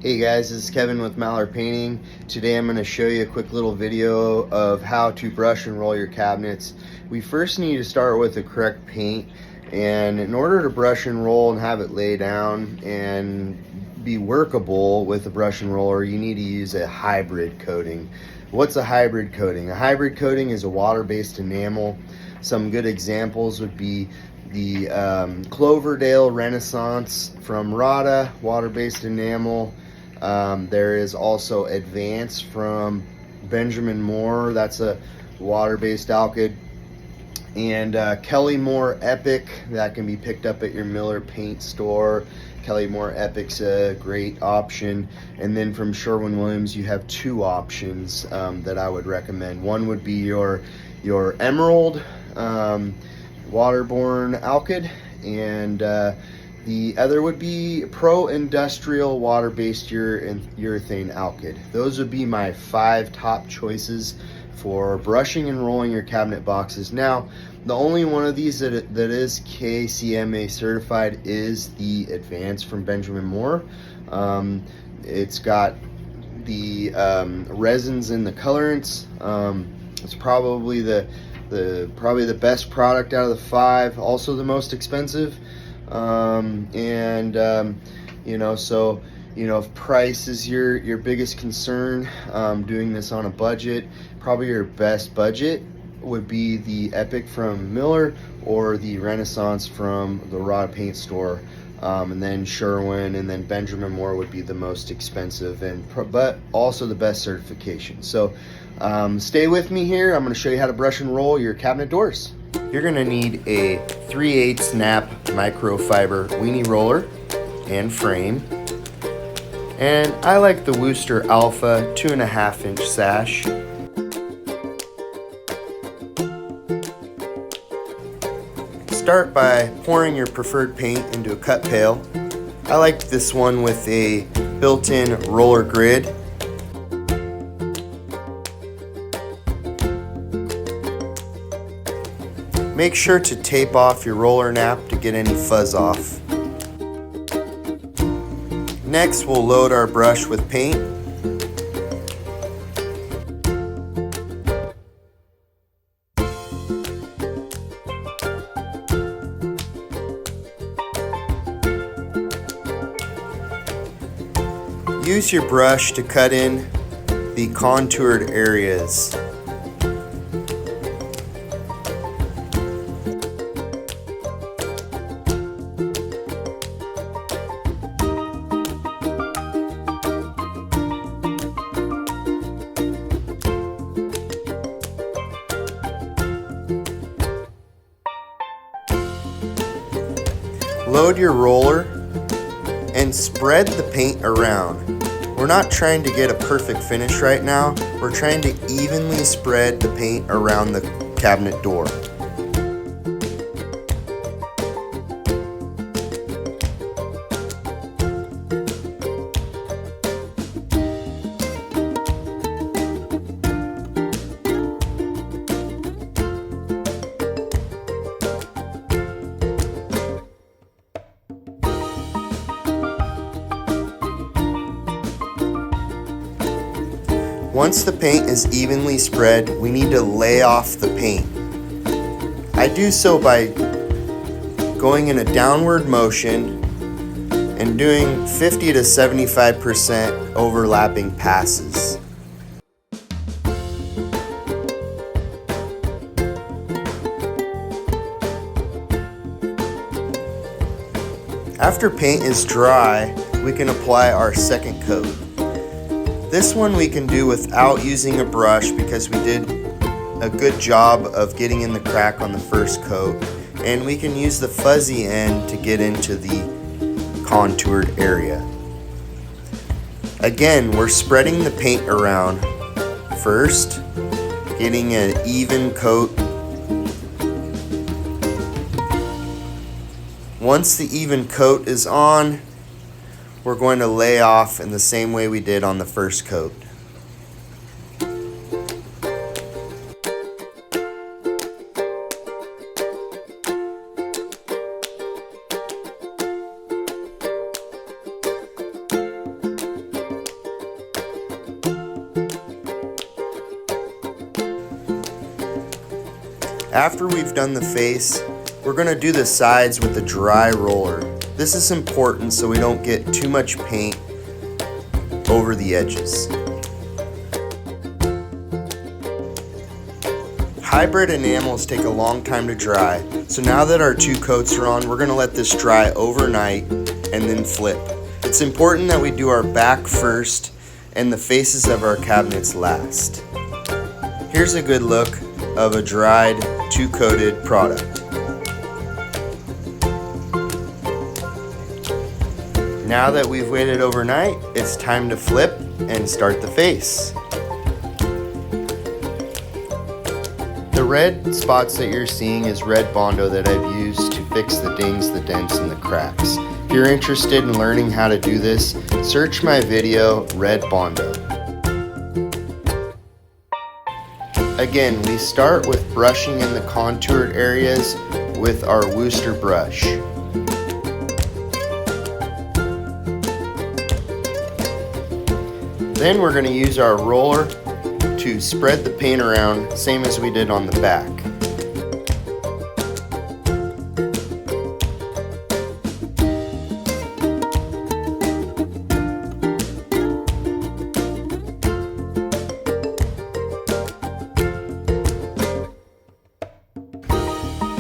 Hey guys, this is Kevin with Mallard Painting. Today I'm going to show you a quick little video of how to brush and roll your cabinets. We first need to start with the correct paint, and in order to brush and roll and have it lay down and be workable with a brush and roller, you need to use a hybrid coating. What's a hybrid coating? A hybrid coating is a water-based enamel. Some good examples would be the Cloverdale Renaissance from Rada, water-based enamel. There is also Advance from Benjamin Moore, that's a water-based alkyd, and Kelly Moore Epic, that can be picked up at your Miller paint store. Kelly Moore Epic's a great option. And then from Sherwin-Williams you have two options that I would recommend. One would be your Emerald waterborne alkyd, and the other would be Pro Industrial water-based urethane alkyd. Those would be my 5 top choices for brushing and rolling your cabinet boxes. Now, the only one of these that is KCMA certified is the Advance from Benjamin Moore. It's got the resins and the colorants. It's probably the best product out of the 5, also the most expensive. If price is your biggest concern, doing this on a budget, probably your best budget would be the Epic from Miller or the Renaissance from the Rada paint store. And then Sherwin and then Benjamin Moore would be the most expensive, but also the best certification. So stay with me here. I'm going to show you how to brush and roll your cabinet doors. You're going to need a 3/8 snap microfiber weenie roller and frame. And I like the Wooster Alpha 2.5 inch sash. Start by pouring your preferred paint into a cut pail. I like this one with a built-in roller grid. Make sure to tape off your roller nap to get any fuzz off. Next, we'll load our brush with paint. Use your brush to cut in the contoured areas. Load your roller and spread the paint around. We're not trying to get a perfect finish right now. We're trying to evenly spread the paint around the cabinet door. Once the paint is evenly spread, we need to lay off the paint. I do so by going in a downward motion and doing 50 to 75% overlapping passes. After paint is dry, we can apply our second coat. This one we can do without using a brush because we did a good job of getting in the crack on the first coat, and we can use the fuzzy end to get into the contoured area. Again, we're spreading the paint around first, getting an even coat. Once the even coat is on, we're going to lay off in the same way we did on the first coat. After we've done the face, we're going to do the sides with the dry roller. This is important so we don't get too much paint over the edges. Hybrid enamels take a long time to dry, so now that our 2 coats are on, we're going to let this dry overnight and then flip. It's important that we do our back first and the faces of our cabinets last. Here's a good look of a dried 2-coated product. Now that we've waited overnight, it's time to flip and start the face. The red spots that you're seeing is red Bondo that I've used to fix the dings, the dents, and the cracks. If you're interested in learning how to do this, search my video, Red Bondo. Again, we start with brushing in the contoured areas with our Wooster brush. Then we're going to use our roller to spread the paint around, same as we did on the back.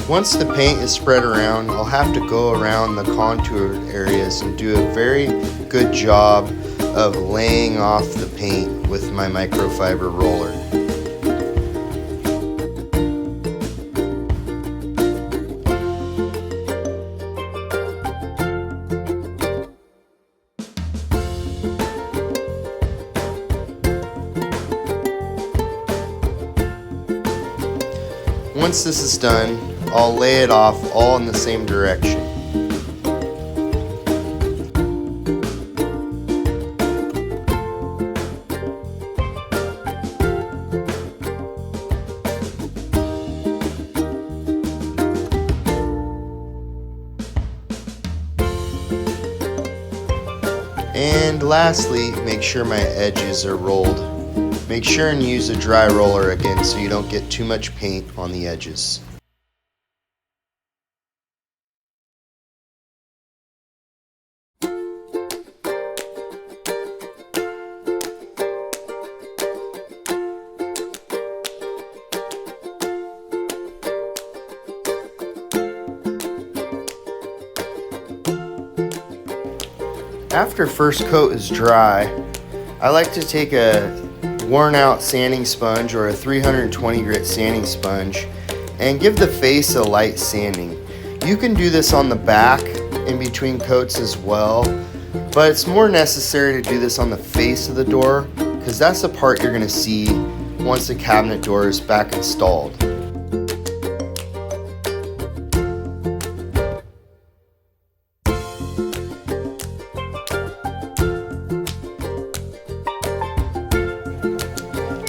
Once the paint is spread around, I'll have to go around the contoured areas and do a very good job of laying off the paint with my microfiber roller. Once this is done, I'll lay it off all in the same direction. And lastly, make sure my edges are rolled. Make sure and use a dry roller again so you don't get too much paint on the edges. After first coat is dry, I like to take a worn out sanding sponge or a 320 grit sanding sponge and give the face a light sanding. You can do this on the back in between coats as well, but it's more necessary to do this on the face of the door because that's the part you're going to see once the cabinet door is back installed.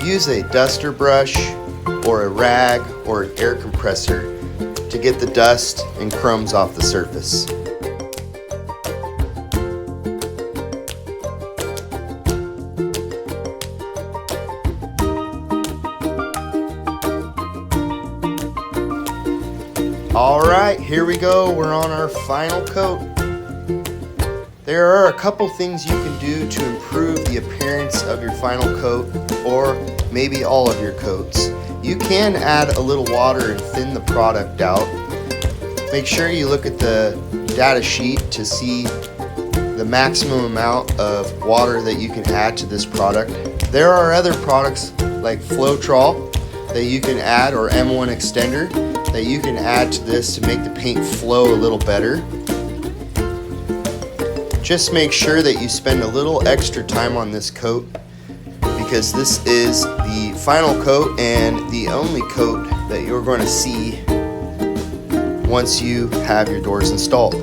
Use a duster brush or a rag or an air compressor to get the dust and crumbs off the surface. Alright, here we go. We're on our final coat. There are a couple things you can do to improve the appearance of your final coat, or maybe all of your coats. You can add a little water and thin the product out. Make sure you look at the data sheet to see the maximum amount of water that you can add to this product. There are other products like Floetrol that you can add, or M1 extender that you can add to this to make the paint flow a little better. Just make sure that you spend a little extra time on this coat because this is the final coat and the only coat that you're going to see once you have your doors installed.